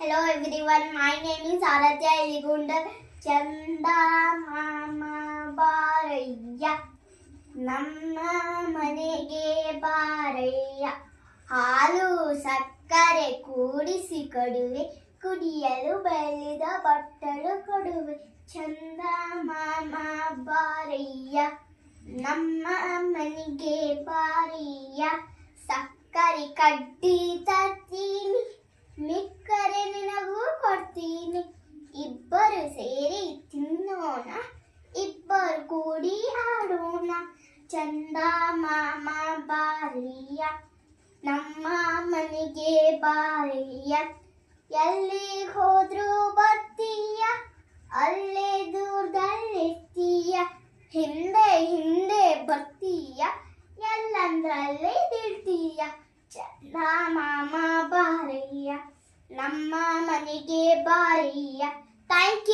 Hello everyone, my name is Aradhya Eligunda. ಚಂದಾ ಮಾಮ ಬಾರಯ್ಯ ನಮ್ಮ ಮನೆಗೆ ಬಾರಯ್ಯ, ಹಾಲು ಸಕ್ಕರೆ ಕೂಡಿಸಿ ಕೊಡುವೆ, ಕುಡಿಯಲು ಬೆಳೆದ ಬಟ್ಟಲು ಕೊಡುವೆ. ಚಂದಾ ಮಾಮ ಬಾರಯ್ಯ ನಮ್ಮ ಮನೆಗೆ ಬಾರಯ್ಯ, ಸಕ್ಕರೆ ಕಡ್ಡಿ ತರ್ತೀನಿ, ಮಿಕ್ಕರೆ ನಿನಗೂ ಕೊಡ್ತೀನಿ. ಇಬ್ಬರು ಸೇರಿ ತಿನ್ನೋಣ, ಇಬ್ಬರು ಕೂಡಿ ಆಡೋಣ. ಚಂದಾ ಮಾಮ ಬಾರಯ್ಯ ನಮ್ಮ ಮನೆಗೆ ಬಾರಯ್ಯ, ಎಲ್ಲಿ ಹೋದ್ರೂ ಬರ್ತೀಯ, ಅಲ್ಲೇ ದೂರದಲ್ಲಿರ್ತೀಯ, ಹಿಂದೆ ಹಿಂದೆ ಬರ್ತೀಯ, ಎಲ್ಲಂದ್ರಲ್ಲೇ ಬೀಳ್ತೀಯ. ಚಂದಾ ಮಾಮ ಬಾರಯ್ಯ ನಮ್ಮ ಮನೆಗೆ ಬಾರಯ್ಯ. Thank you.